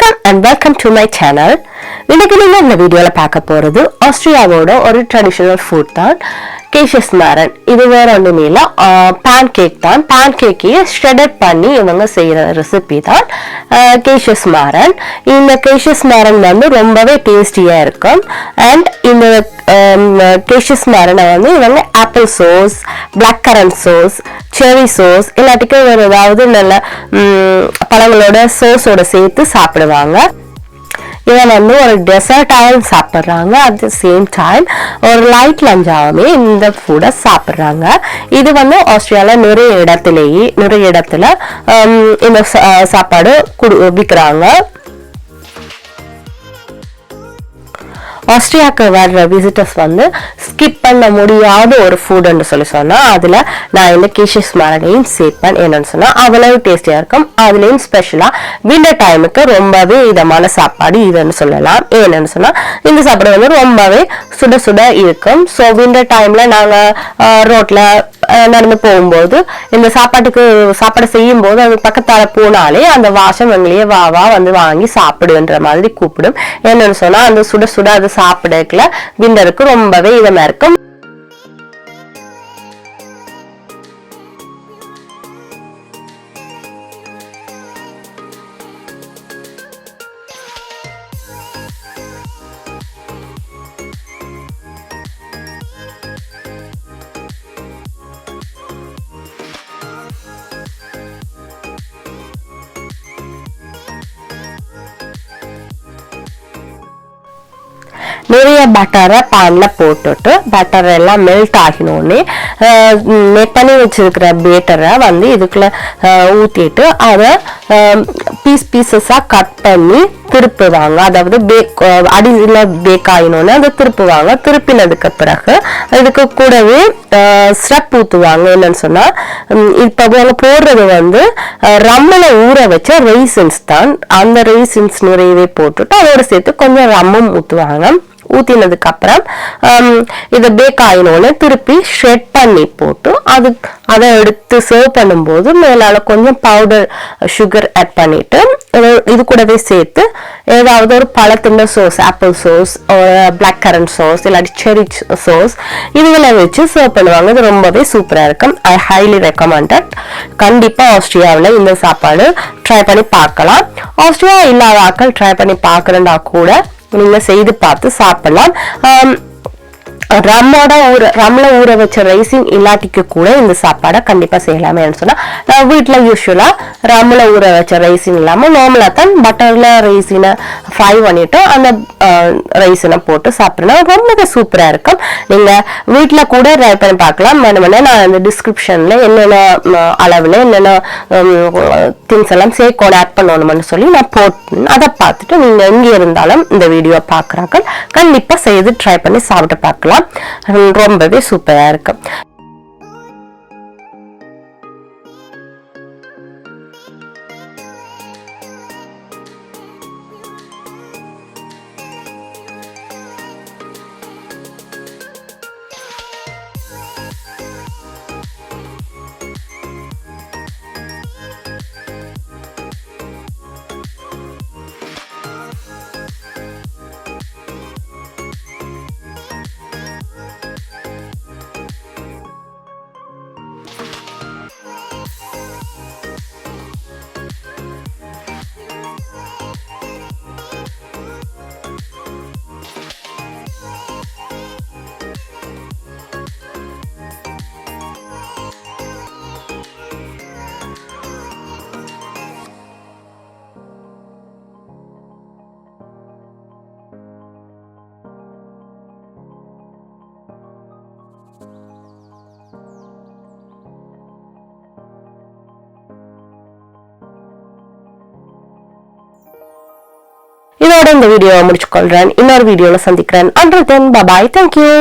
Welcome and welcome to my channel. இன்னைக்கு நீங்க இந்த வீடியோல பார்க்க போறது ஆஸ்திரியாவோட ஒரு ட்ரெடிஷனல் ஃபுட் தான் கேஷஸ் மாரன். இது வேற ஒண்ணுமே இல்ல, பேன் கேக் தான். பேன் கேக்கையே ஷ்ரெடட் பண்ணி இவங்க செய்யற ரெசிபி தான் கேஷஸ் மாரன். இந்த கேஷஸ் மாரன் வந்து ரொம்பவே டேஸ்டியா இருக்கும். அண்ட் இந்த கேஷஸ் மாரனை வந்து இவங்க apple sauce, black currant sauce, cherry sauce எல்லாத்துக்கும் வேற ஏதாவது நல்ல பழங்களோட சோஸோட சேர்த்து சாப்பிடுவாங்க. இவன் வந்து ஒரு டெசர்ட்டாகவும் சாப்பிட்றாங்க. அட் த சேம் டைம் ஒரு லைட் லஞ்சாகவுமே இந்த ஃபுட்டை சாப்பிட்றாங்க. இது வந்து ஆஸ்திரேலியாவில் நிறைய இடத்துல இந்த சாப்பாடு விற்கிறாங்க. ஆஸ்திரியாவுக்கு வர்ற விசிட்டர்ஸ் வந்து ஸ்கிப் பண்ண முடியாத ஒரு ஃபுட்னு சொன்னா அதுல நான் இந்த கேஷஸ் மாரனையும் சேர்ப்பேன். என்னன்னு சொன்னா அவ்வளவு டேஸ்டியா இருக்கும். அதுலயும் ஸ்பெஷலா விண்டர் டைமுக்கு ரொம்பவே இதமான சாப்பாடு இதுன்னு சொல்லலாம். என்னன்னு சொன்னா இந்த சாப்பாடு வந்து ரொம்பவே சுட சுட இருக்கும். ஸோ விண்டர் டைம்ல நாங்க ரோட்ல நடந்து போகும்போது இந்த சாப்பாடு செய்யும் போது அது பக்கத்தால போனாலே அந்த வாசம் எங்களையே வா வந்து வாங்கி சாப்பிடுன்ற மாதிரி கூப்பிடும். என்னன்னு சொன்னா அந்த சுட சுட அது சாப்பிடக்கல விண்டருக்கு ரொம்பவே இதமா இருக்கும். நிறைய பட்டரை பேன்ல போட்டுட்டு பட்டர் எல்லாம் மெல்ட் ஆகினோடனே மேக் பண்ணி வச்சிருக்கிற பேட்டரை வந்து இதுக்குள்ள ஊத்திட்டு அதை பீசஸா கட் பண்ணி திருப்புவாங்க. அதாவது அடியில பேக் ஆகினோன்னு அதை திருப்புவாங்க. திருப்பினதுக்கு பிறகு இதுக்கு கூடவே ஸ்ரப் ஊத்துவாங்க. என்னன்னு சொன்னா இப்ப அவங்க போடுறது வந்து ரம்மல ஊற வச்ச ரெய்சின்ஸ் தான். அந்த ரெய்சின்ஸ் நிறையவே போட்டுட்டு அதோட சேர்த்து கொஞ்சம் ரம்மும் ஊத்துவாங்க. ஊத்தினதுக்கு அப்புறம் இதை பேக் ஆயினோன்னு திருப்பி ஷ்ரெட் பண்ணி போட்டு அதை எடுத்து சர்வ் பண்ணும்போது மேலால கொஞ்சம் பவுடர் சுகர் ஆட் பண்ணிட்டு இது கூடவே சேர்த்து ஏதாவது ஒரு பழத்தின் sauce, apple sauce, black currant sauce இல்லாட்டி செரி சோஸ் இதுகளை வச்சு சர்வ் பண்ணுவாங்க. இது ரொம்பவே சூப்பரா இருக்கும். ஐ ஹைலி ரெக்கமெண்டட். கண்டிப்பா ஆஸ்திரியாவில் இந்த சாப்பாடு ட்ரை பண்ணி பார்க்கலாம். ஆஸ்திரியா இல்லாத ஆட்கள் ட்ரை பண்ணி பார்க்கறதா கூட நீங்க செய்து பார்த்து சாப்பிடலாம். ரம்ல ஊற வச்ச ரைசின் இல்லாட்டிக்கு கூட இந்த சாப்பாடை கண்டிப்பா செய்யலாமே சொன்னா நான் வீட்டுல யூஸ்வலா ரம்ல ஊற வச்ச ரைசின் இல்லாம நார்மலா தான் பட்டர்ல ரைசினை ஃப்ரை பண்ணிட்டு அந்த ரைசினை போட்டு சாப்பிடலாம். ரொம்பவே சூப்பரா இருக்கும். நீங்க வீட்டுல கூட ட்ரை பண்ணி பார்க்கலாம். நான் இந்த டிஸ்கிரிப்ஷன்ல என்னென்ன அளவுல என்னென்ன திங்ஸ் எல்லாம் சேர்க்கோட ஆட் பண்ணணும்னு சொல்லி நான் போட்டேன். அதை பார்த்துட்டு நீங்க எங்க இருந்தாலும் இந்த வீடியோ பாக்குறாங்க கண்டிப்பா செய்து ட்ரை பண்ணி சாப்பிட்டு பார்க்கலாம். ரொம்பவே சூப்பரா இருக்கு. இதோட இந்த வீடியோவை முடிச்சுக்கொள்றேன். இன்னொரு வீடியோல சந்திக்கிறேன். Until then, bye bye. Thank you.